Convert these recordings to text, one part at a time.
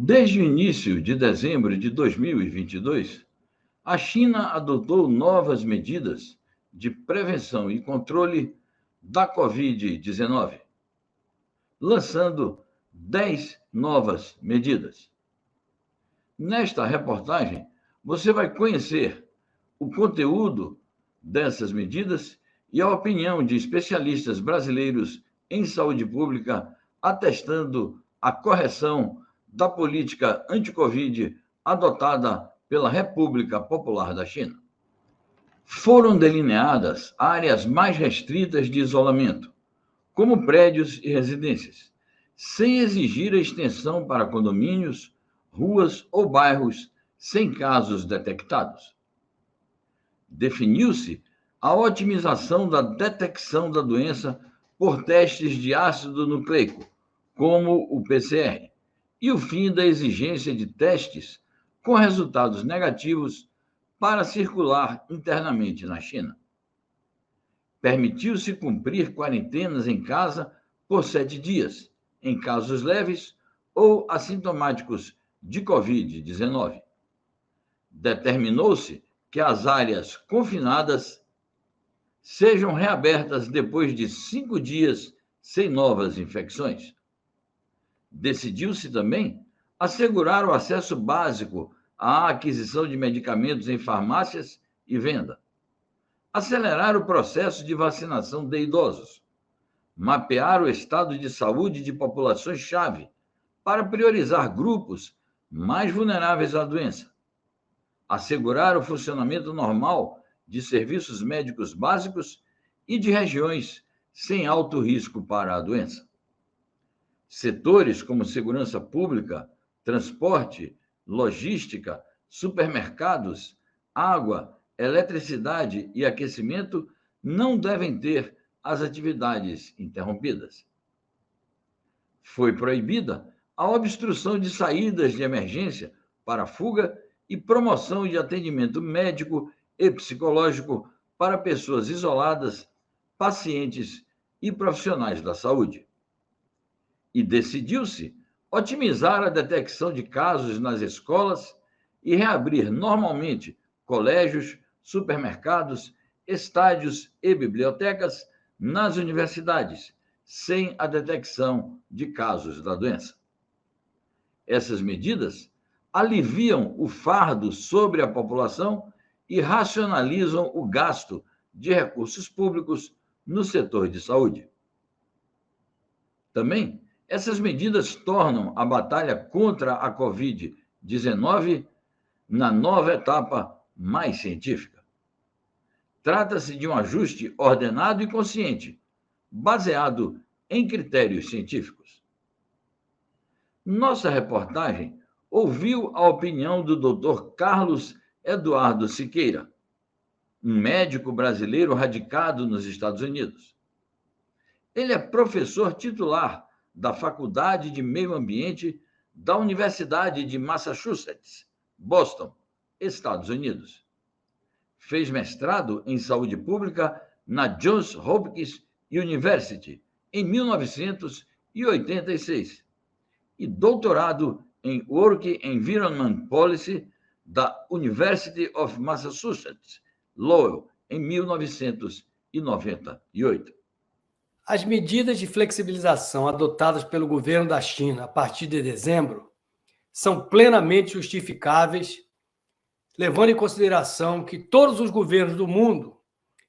Desde o início de dezembro de 2022, a China adotou novas medidas de prevenção e controle da Covid-19, lançando 10 novas medidas. Nesta reportagem, você vai conhecer o conteúdo dessas medidas e a opinião de especialistas brasileiros em saúde pública atestando a correção da política anti-Covid adotada pela República Popular da China. Foram delineadas áreas mais restritas de isolamento, como prédios e residências, sem exigir a extensão para condomínios, ruas ou bairros sem casos detectados. Definiu-se a otimização da detecção da doença por testes de ácido nucleico, como o PCR, e o fim da exigência de testes com resultados negativos para circular internamente na China. Permitiu-se cumprir quarentenas em casa por 7 dias, em casos leves ou assintomáticos de Covid-19. Determinou-se que as áreas confinadas sejam reabertas depois de 5 dias sem novas infecções. Decidiu-se também assegurar o acesso básico à aquisição de medicamentos em farmácias e venda, acelerar o processo de vacinação de idosos, mapear o estado de saúde de populações-chave para priorizar grupos mais vulneráveis à doença, assegurar o funcionamento normal de serviços médicos básicos e de regiões sem alto risco para a doença. Setores como segurança pública, transporte, logística, supermercados, água, eletricidade e aquecimento não devem ter as atividades interrompidas. Foi proibida a obstrução de saídas de emergência para fuga e promoção de atendimento médico e psicológico para pessoas isoladas, pacientes e profissionais da saúde. E decidiu-se otimizar a detecção de casos nas escolas e reabrir normalmente colégios, supermercados, estádios e bibliotecas nas universidades, sem a detecção de casos da doença. Essas medidas aliviam o fardo sobre a população e racionalizam o gasto de recursos públicos no setor de saúde. Também, essas medidas tornam a batalha contra a Covid-19 na nova etapa mais científica. Trata-se de um ajuste ordenado e consciente, baseado em critérios científicos. Nossa reportagem ouviu a opinião do Dr. Carlos Eduardo Siqueira, um médico brasileiro radicado nos Estados Unidos. Ele é professor titular da Faculdade de Meio Ambiente da Universidade de Massachusetts, Boston, Estados Unidos. Fez mestrado em saúde pública na Johns Hopkins University em 1986 e doutorado em Work Environment Policy da University of Massachusetts, Lowell, em 1998. As medidas de flexibilização adotadas pelo governo da China a partir de dezembro são plenamente justificáveis, levando em consideração que todos os governos do mundo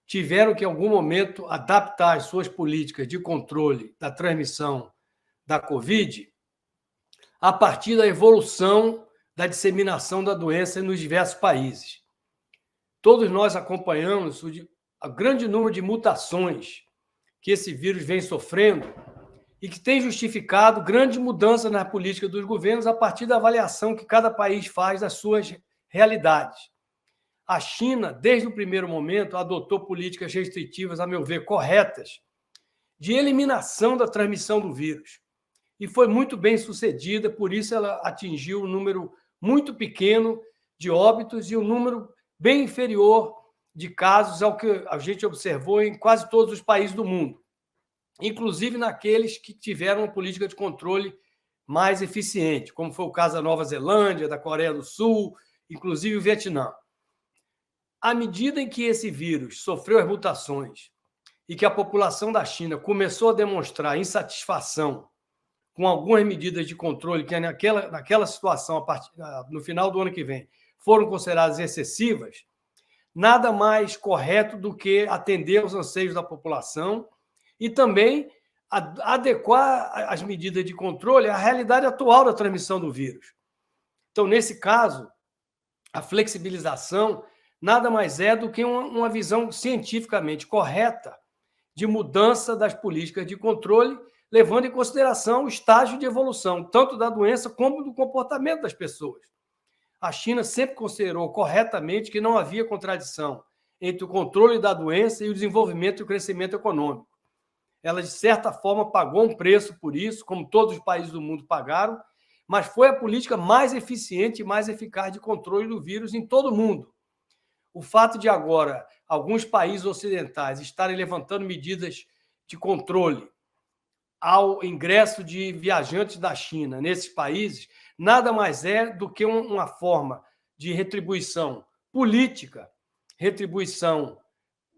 tiveram que, em algum momento, adaptar as suas políticas de controle da transmissão da Covid a partir da evolução da disseminação da doença nos diversos países. Todos nós acompanhamos o grande número de mutações que esse vírus vem sofrendo e que tem justificado grandes mudanças na política dos governos a partir da avaliação que cada país faz das suas realidades. A China, desde o primeiro momento, adotou políticas restritivas, a meu ver, corretas, de eliminação da transmissão do vírus. E foi muito bem sucedida, por isso ela atingiu um número muito pequeno de óbitos e um número bem inferior de casos ao que a gente observou em quase todos os países do mundo, inclusive naqueles que tiveram uma política de controle mais eficiente, como foi o caso da Nova Zelândia, da Coreia do Sul, inclusive o Vietnã. À medida em que esse vírus sofreu as mutações e que a população da China começou a demonstrar insatisfação com algumas medidas de controle que naquela situação, no final do ano que vem, foram consideradas excessivas, nada mais correto do que atender aos anseios da população e também adequar as medidas de controle à realidade atual da transmissão do vírus. Então, nesse caso, a flexibilização nada mais é do que uma visão cientificamente correta de mudança das políticas de controle, levando em consideração o estágio de evolução, tanto da doença como do comportamento das pessoas. A China sempre considerou corretamente que não havia contradição entre o controle da doença e o desenvolvimento e o crescimento econômico. Ela, de certa forma, pagou um preço por isso, como todos os países do mundo pagaram, mas foi a política mais eficiente e mais eficaz de controle do vírus em todo o mundo. O fato de agora alguns países ocidentais estarem levantando medidas de controle ao ingresso de viajantes da China nesses países, nada mais é do que uma forma de retribuição política, retribuição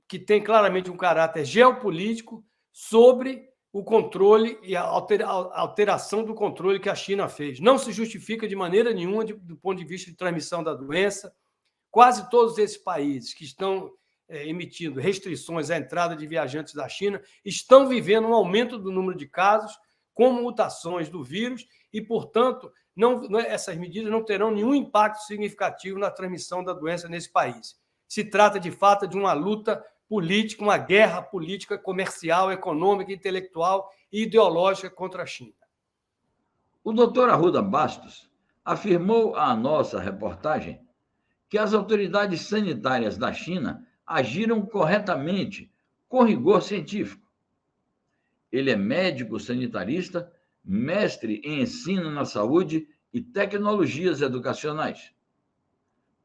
que tem claramente um caráter geopolítico sobre o controle e a alteração do controle que a China fez. Não se justifica de maneira nenhuma do ponto de vista de transmissão da doença. Quase todos esses países que estão emitindo restrições à entrada de viajantes da China estão vivendo um aumento do número de casos com mutações do vírus e, portanto, essas medidas não terão nenhum impacto significativo na transmissão da doença nesse país. Se trata, de fato, de uma luta política, uma guerra política, comercial, econômica, intelectual e ideológica contra a China. O doutor Arruda Bastos afirmou à nossa reportagem que as autoridades sanitárias da China agiram corretamente, com rigor científico. Ele é médico sanitarista, mestre em ensino na saúde e tecnologias educacionais,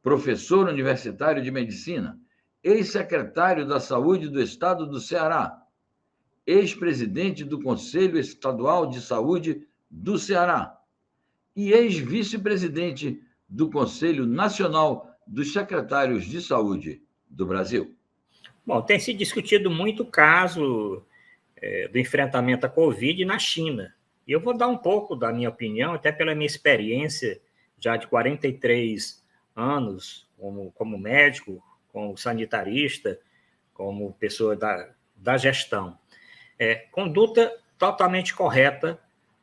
professor universitário de medicina, ex-secretário da Saúde do Estado do Ceará, ex-presidente do Conselho Estadual de Saúde do Ceará e ex-vice-presidente do Conselho Nacional dos Secretários de Saúde do Brasil. Bom, tem se discutido muito o caso do enfrentamento à Covid na China. E eu vou dar um pouco da minha opinião, até pela minha experiência já de 43 anos como médico, como sanitarista, como pessoa da gestão. Conduta totalmente correta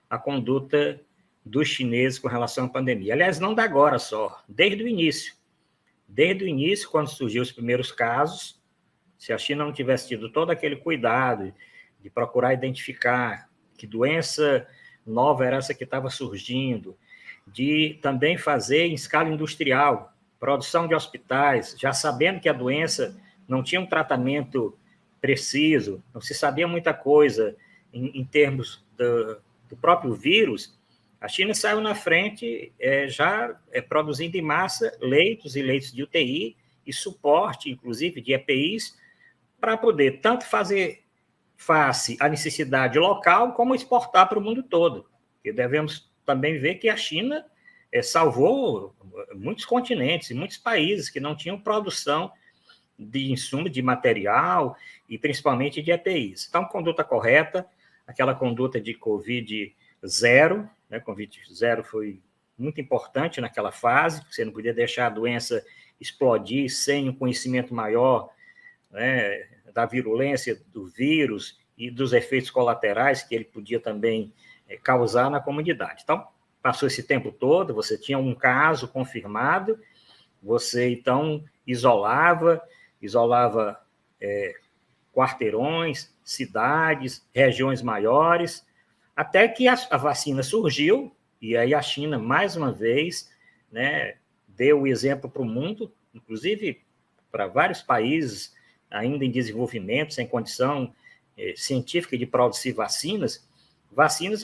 a conduta dos chineses com relação à pandemia. Aliás, não da agora só, desde o início. Desde o início, quando surgiu os primeiros casos, se a China não tivesse tido todo aquele cuidado de procurar identificar que doença nova era essa que estava surgindo, de também fazer em escala industrial, produção de hospitais, já sabendo que a doença não tinha um tratamento preciso, não se sabia muita coisa em termos do próprio vírus, a China saiu na frente já produzindo em massa leitos e leitos de UTI e suporte, inclusive, de EPIs, para poder tanto fazer face à necessidade local, como exportar para o mundo todo. E devemos também ver que a China salvou muitos continentes e muitos países que não tinham produção de insumo, de material e principalmente de EPIs. Então, conduta correta, aquela conduta de Covid zero, né? Covid zero foi muito importante naquela fase, você não podia deixar a doença explodir sem um conhecimento maior, né, da virulência do vírus e dos efeitos colaterais que ele podia também causar na comunidade. Então, passou esse tempo todo, você tinha um caso confirmado, você, então, isolava quarteirões, cidades, regiões maiores, até que a vacina surgiu, e aí a China, mais uma vez, né, deu o exemplo para o mundo, inclusive para vários países ainda em desenvolvimento, sem condição científica de produzir vacinas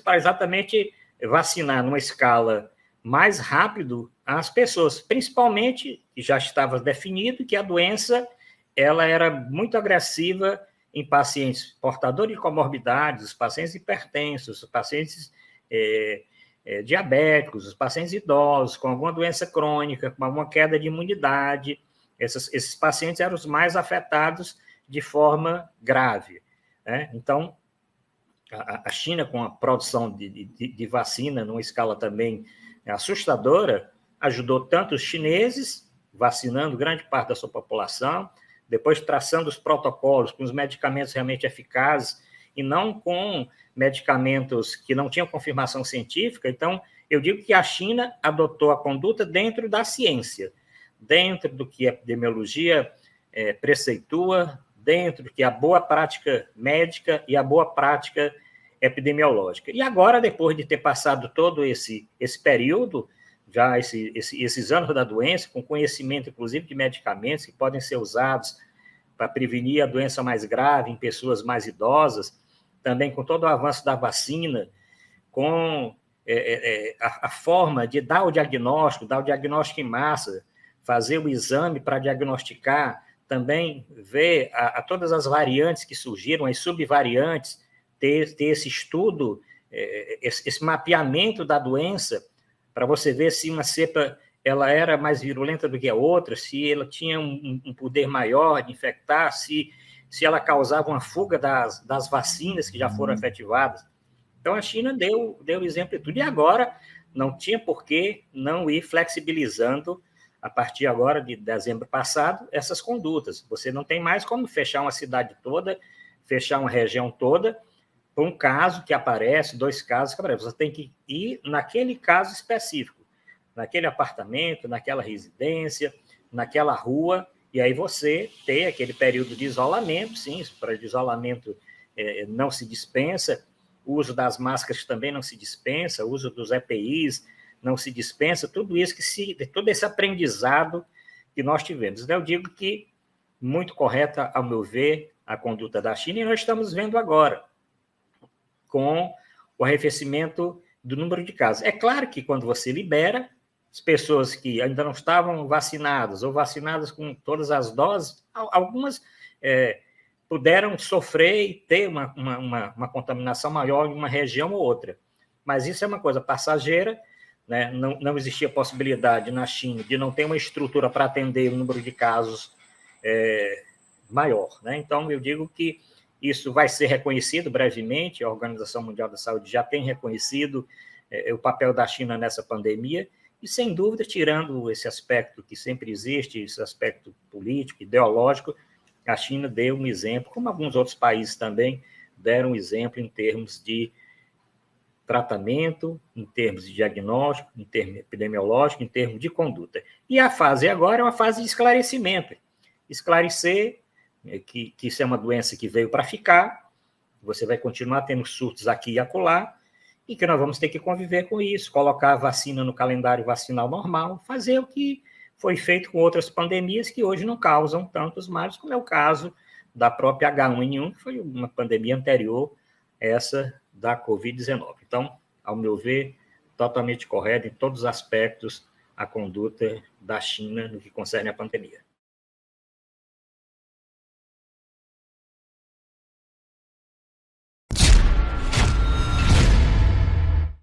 para exatamente vacinar numa escala mais rápido as pessoas, principalmente, já estava definido que a doença ela era muito agressiva em pacientes portadores de comorbidades, os pacientes hipertensos, os pacientes diabéticos, os pacientes idosos, com alguma doença crônica, com alguma queda de imunidade. Esses pacientes eram os mais afetados de forma grave, né? Então, a China, com a produção de vacina numa escala também assustadora, ajudou tanto os chineses, vacinando grande parte da sua população, depois traçando os protocolos com os medicamentos realmente eficazes e não com medicamentos que não tinham confirmação científica. Então, eu digo que a China adotou a conduta dentro da ciência, dentro do que a epidemiologia preceitua, dentro do que a boa prática médica e a boa prática epidemiológica. E agora, depois de ter passado todo esse período, já esses anos da doença, com conhecimento, inclusive, de medicamentos que podem ser usados para prevenir a doença mais grave em pessoas mais idosas, também com todo o avanço da vacina, com a forma de dar o diagnóstico em massa, fazer o exame para diagnosticar, também ver a todas as variantes que surgiram, as subvariantes, ter esse estudo, esse mapeamento da doença, para você ver se uma cepa ela era mais virulenta do que a outra, se ela tinha um poder maior de infectar, se ela causava uma fuga das vacinas que já foram efetivadas. Então, a China deu exemplo de tudo. E agora, não tinha por que não ir flexibilizando, a partir agora de dezembro passado, essas condutas. Você não tem mais como fechar uma cidade toda, fechar uma região toda, por um caso que aparece, 2 casos que aparecem. Você tem que ir naquele caso específico, naquele apartamento, naquela residência, naquela rua, e aí você ter aquele período de isolamento. Sim, para isolamento não se dispensa, o uso das máscaras também não se dispensa, o uso dos EPIs não se dispensa, tudo isso todo esse aprendizado que nós tivemos. Eu digo que muito correta, ao meu ver, a conduta da China, e nós estamos vendo agora, com o arrefecimento do número de casos. É claro que quando você libera, as pessoas que ainda não estavam vacinadas ou vacinadas com todas as doses, algumas puderam sofrer e ter uma contaminação maior em uma região ou outra. Mas isso é uma coisa passageira, né? Não existia possibilidade na China de não ter uma estrutura para atender um número de casos maior, né? Então, eu digo que isso vai ser reconhecido brevemente, a Organização Mundial da Saúde já tem reconhecido o papel da China nessa pandemia, e, sem dúvida, tirando esse aspecto que sempre existe, esse aspecto político, ideológico, a China deu um exemplo, como alguns outros países também deram um exemplo em termos de tratamento, em termos de diagnóstico, em termos epidemiológico, em termos de conduta. E a fase agora é uma fase de esclarecimento. Esclarecer que isso é uma doença que veio para ficar, você vai continuar tendo surtos aqui e acolá, e que nós vamos ter que conviver com isso, colocar a vacina no calendário vacinal normal, fazer o que foi feito com outras pandemias que hoje não causam tantos males, como é o caso da própria H1N1, que foi uma pandemia anterior a essa da Covid-19. Então, ao meu ver, totalmente correto em todos os aspectos a conduta da China no que concerne à pandemia.